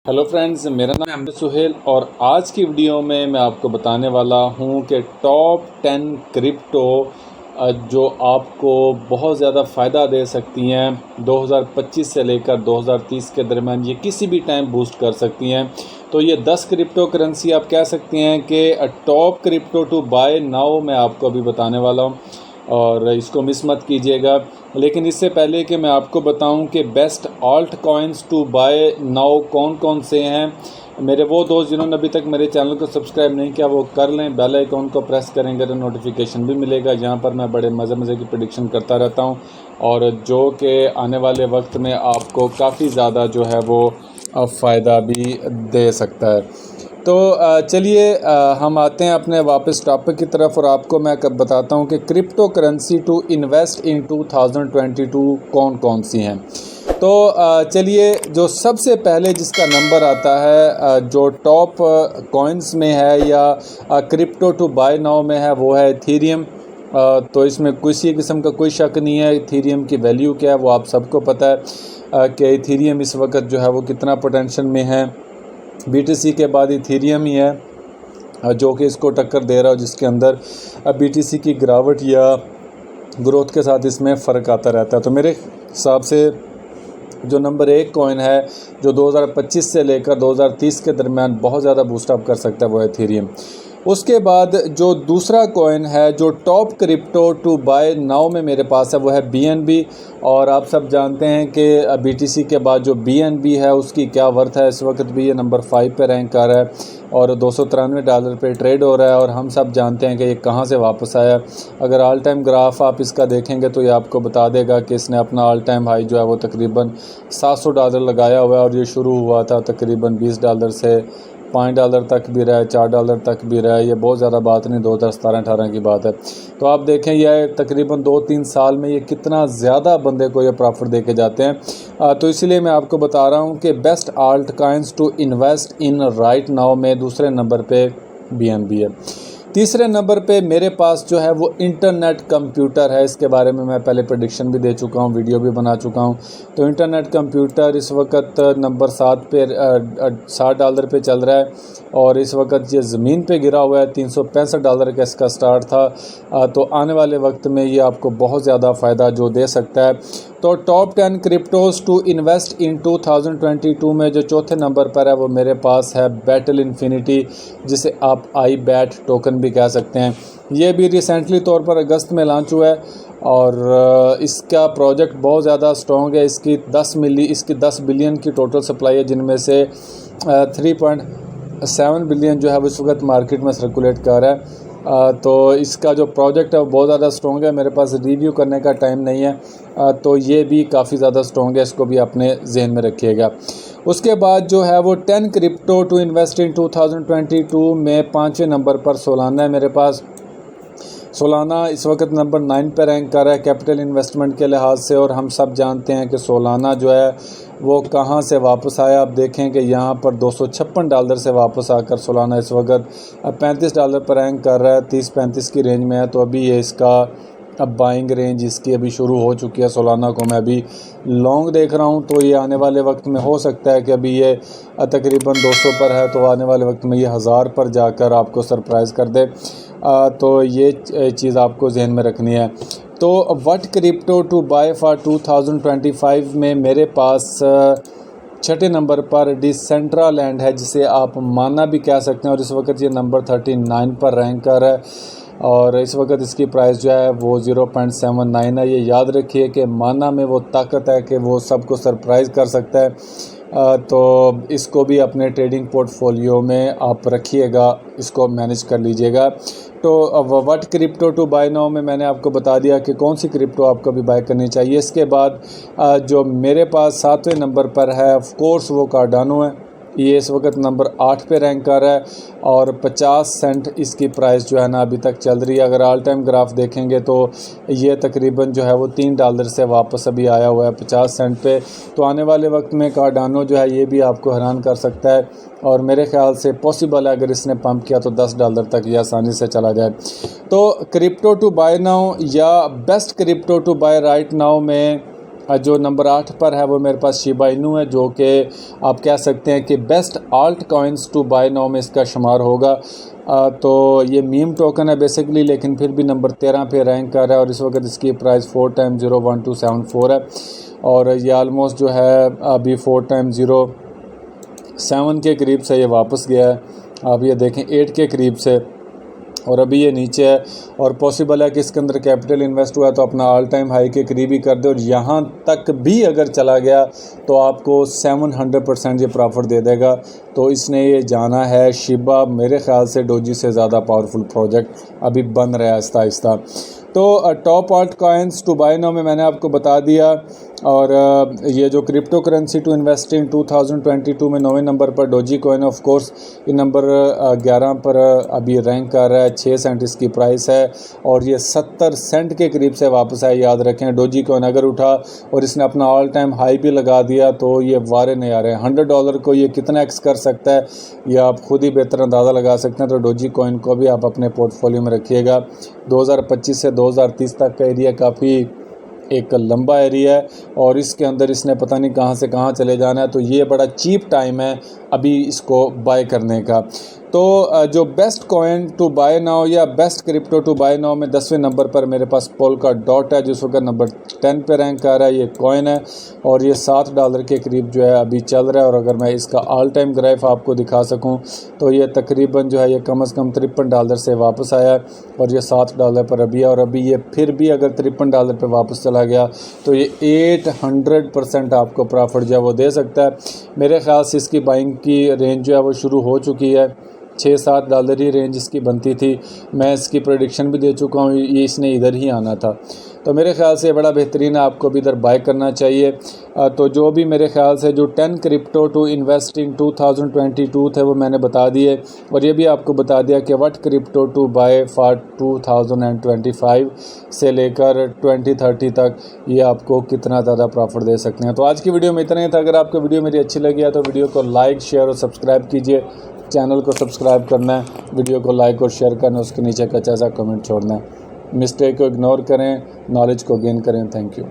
Hello friends, मेरा नाम है अहमद सुहेल और आज की वीडियो में मैं आपको बताने वाला हूं कि टॉप 10 क्रिप्टो जो आपको बहुत ज़्यादा फ़ायदा दे सकती हैं 2025 से लेकर 2030 के दरमियान। ये किसी भी टाइम बूस्ट कर सकती हैं। तो ये 10 क्रिप्टो करेंसी आप कह सकते हैं कि top crypto to buy now मैं आपको अभी बताने वाला हूँ और इसको मिस मत कीजिएगा। लेकिन इससे पहले कि मैं आपको बताऊं कि best alt coins to buy now कौन कौन से हैं, मेरे वो दोस्त जिन्होंने अभी तक मेरे चैनल को सब्सक्राइब नहीं किया वो कर लें। बेल आइकॉन को प्रेस करेंगे तो नोटिफिकेशन भी मिलेगा, जहां पर मैं बड़े मज़े की प्रेडिक्शन करता रहता हूं और जो कि आने वाले वक्त में आपको काफ़ी ज़्यादा जो है वो फ़ायदा भी दे सकता है। तो चलिए हम आते हैं अपने वापस टॉपिक की तरफ और आपको मैं बताता हूं कि crypto currency to invest in 2022 कौन कौन सी हैं। तो चलिए, जो सबसे पहले जिसका नंबर आता है जो टॉप कॉइन्स में है या क्रिप्टो टू बाय नाउ में है, वो है इथेरियम। तो इसमें किसी किस्म का कोई शक नहीं है। इथेरियम की वैल्यू क्या है वो आप सबको पता है कि इथेरियम इस वक्त जो है वो कितना पोटेंशियल में है। BTC के बाद इथेरियम ही है जो कि इसको टक्कर दे रहा है, जिसके अंदर BTC की गिरावट या ग्रोथ के साथ इसमें फ़र्क आता रहता है। तो मेरे हिसाब से जो नंबर 1 कॉइन है जो 2025 से लेकर 2030 के दरमियान बहुत ज़्यादा बूस्टअप कर सकता है वो है इथेरियम। उसके बाद जो दूसरा कॉइन है जो top crypto to buy now में मेरे पास है वो है BNB। और आप सब जानते हैं कि BTC के बाद जो BNB है उसकी क्या वर्थ है। इस वक्त भी ये नंबर 5 पे रैंक कर रहा है और $293 पे ट्रेड हो रहा है और हम सब जानते हैं कि ये कहाँ से वापस आया। अगर ऑल टाइम ग्राफ आप इसका देखेंगे तो ये आपको बता देगा कि इसने अपना ऑल टाइम हाई जो है वो तकरीबन $700 लगाया हुआ है और ये शुरू हुआ था तकरीबन $20 से $5 तक भी रहा है, $4 तक भी रहा है। ये बहुत ज़्यादा बात नहीं, 2017-18 की बात है। तो आप देखें यह तकरीबन 2-3 साल में ये कितना ज़्यादा बंदे को ये प्रॉफिट दे के जाते हैं। तो इसीलिए मैं आपको बता रहा हूँ कि best alt coins to invest in right now में दूसरे नंबर पे BNB है। तीसरे नंबर पे मेरे पास जो है वो इंटरनेट कंप्यूटर है। इसके बारे में मैं पहले प्रेडिक्शन भी दे चुका हूँ, वीडियो भी बना चुका हूँ। तो इंटरनेट कंप्यूटर इस वक्त नंबर 7 पे $60 पे चल रहा है और इस वक्त ये ज़मीन पे गिरा हुआ है। $365 का इसका स्टार्ट था। तो आने वाले वक्त में ये आपको बहुत ज़्यादा फ़ायदा जो दे सकता है। तो top 10 cryptos to invest in 2022 में जो चौथे नंबर पर है वो मेरे पास है बैटल इन्फिनिटी, जिसे आप iBet टोकन भी कह सकते हैं। ये भी रिसेंटली तौर पर अगस्त में लॉन्च हुआ है और इसका प्रोजेक्ट बहुत ज़्यादा स्ट्रॉन्ग है। इसकी 10 बिलियन की टोटल सप्लाई है, जिनमें से 3.7 बिलियन जो है वो इस वक्त मार्केट में सर्कुलेट कर रहा है। तो इसका जो प्रोजेक्ट है वो बहुत ज़्यादा स्ट्रॉन्ग है। मेरे पास रिव्यू करने का टाइम नहीं है। तो ये भी काफ़ी ज़्यादा स्ट्रॉन्ग है, इसको भी अपने जहन में रखिएगा। उसके बाद जो है वो 10 क्रिप्टो टू इन्वेस्ट इन 2022 में 5वें नंबर पर सोलाना है मेरे पास। सोलाना इस वक्त नंबर 9 पे रैंक कर रहा है कैपिटल इन्वेस्टमेंट के लिहाज से और हम सब जानते हैं कि सोलाना जो है वो कहाँ से वापस आया। आप देखें कि यहाँ पर $256 से वापस आकर सोलाना इस वक्त $35 पर रैंक कर रहा है, 30-35 की रेंज में है। तो अभी ये इसका अब बाइंग रेंज इसकी अभी शुरू हो चुकी है। सोलाना को मैं अभी लॉन्ग देख रहा हूँ, तो ये आने वाले वक्त में हो सकता है कि अभी ये तकरीबन 200 पर है, तो आने वाले वक्त में ये 1000 पर जाकर आपको सरप्राइज़ कर दे। तो ये चीज़ आपको जहन में रखनी है। तो what crypto to buy for 2025 में मेरे पास छठे नंबर पर डिसेंट्रालैंड है, जिसे आप माना भी कह सकते हैं और इस वक्त ये नंबर 39 पर रैंक कर रहा है और इस वक्त इसकी प्राइस जो है वो 0.79 है। ये याद रखिए कि माना में वो ताकत है कि वो सबको सरप्राइज़ कर सकता है। तो इसको भी अपने ट्रेडिंग पोर्टफोलियो में आप रखिएगा, इसको मैनेज कर लीजिएगा। तो what crypto to buy now में मैंने आपको बता दिया कि कौन सी क्रिप्टो आपको भी बाय करनी चाहिए। इसके बाद जो मेरे पास 7वें नंबर पर है ऑफ कोर्स वो कार्डानो है। ये इस वक्त नंबर 8 पे रैंक कर रहा है और 50 सेंट इसकी प्राइस जो है ना अभी तक चल रही है। अगर ऑल टाइम ग्राफ देखेंगे तो ये तकरीबन जो है वो $3 से वापस अभी आया हुआ है 50 सेंट पे। तो आने वाले वक्त में कार्डानो जो है ये भी आपको हैरान कर सकता है और मेरे ख्याल से पॉसिबल है अगर इसने पंप किया तो $10 तक ये आसानी से चला जाए। तो क्रिप्टो टू बाय नाउ या best crypto to buy right now में जो नंबर 8 पर है वो मेरे पास शिबा इनू है, जो कि आप कह सकते हैं कि best alt coins to buy now में इसका शुमार होगा। तो ये मीम टोकन है बेसिकली, लेकिन फिर भी नंबर 13 पे रैंक कर रहा है और इस वक्त इसकी प्राइस 4 टाइम 01274 है और ये आलमोस्ट जो है अभी 4 टाइम 07 के करीब से ये वापस गया है। आप ये देखें 8 के करीब से, और अभी ये नीचे है और पॉसिबल है कि इसके अंदर कैपिटल इन्वेस्ट हुआ है तो अपना ऑल टाइम हाई के करीब ही कर दे, और यहाँ तक भी अगर चला गया तो आपको 700% ये प्रॉफिट दे देगा। तो इसने ये जाना है शिबा, मेरे ख्याल से डोजी से ज़्यादा पावरफुल प्रोजेक्ट अभी बन रहा है आहिस्ता आहिस्ता। तो top alt coins to buy now में मैंने आपको बता दिया, और ये जो crypto currency to invest in 2022 में 9वें नंबर पर डोजी कॉइन, ऑफ कोर्स ये नंबर 11 पर अभी रैंक कर रहा है, 6 सेंट इसकी प्राइस है और ये 70 सेंट के करीब से वापस आए। याद रखें डोजी कॉइन अगर उठा और इसने अपना ऑल टाइम हाई भी लगा दिया तो ये वारे नहीं आ रहे हैं। $100 को ये कितना एक्स कर सकता है ये आप खुद ही बेहतर अंदाज़ा लगा सकते हैं। तो डोजी कॉइन को भी आप अपने पोर्टफोलियो में रखिएगा। 2025 से 2030 तक का एरिया काफ़ी एक लंबा एरिया है और इसके अंदर इसने पता नहीं कहाँ से कहाँ चले जाना है, तो ये बड़ा चीप टाइम है अभी इसको बाय करने का। तो जो best coin to buy now या best crypto to buy now में 10वें नंबर पर मेरे पास पोलकाडॉट है, जिस वक्त नंबर 10 पे रैंक कर रहा है। ये कॉइन है और ये $7 के करीब जो है अभी चल रहा है, और अगर मैं इसका ऑल टाइम ग्राफ आपको दिखा सकूं तो ये तकरीबन जो है ये कम से कम $53 से वापस आया है और ये $7 पर अभी है, और अभी ये फिर भी अगर $53 पे वापस चला गया तो ये 800% आपको प्रॉफिट जो है वो दे सकता है। मेरे ख्याल से इसकी बाइंग की रेंज जो है वो शुरू हो चुकी है, $6-7 ही रेंज इसकी बनती थी। मैं इसकी प्रेडिक्शन भी दे चुका हूँ, ये इसने इधर ही आना था। तो मेरे ख्याल से बड़ा बेहतरीन है, आपको भी इधर बाय करना चाहिए। तो जो भी मेरे ख्याल से जो 10 क्रिप्टो टू इन्वेस्ट इन 2022 थे वो मैंने बता दिए, और ये भी आपको बता दिया कि what crypto to buy for 2025 से लेकर 2030 तक ये आपको कितना ज़्यादा प्रॉफिट दे सकते हैं। तो आज की वीडियो में इतना ही था। अगर आपको वीडियो मेरी अच्छी लगी है तो वीडियो को लाइक, शेयर और सब्सक्राइब कीजिए। चैनल को सब्सक्राइब करना है, वीडियो को लाइक और शेयर करना है, उसके नीचे एक अच्छा सा कमेंट छोड़ना है। मिस्टेक को इग्नोर करें, नॉलेज को गेन करें। Thank you.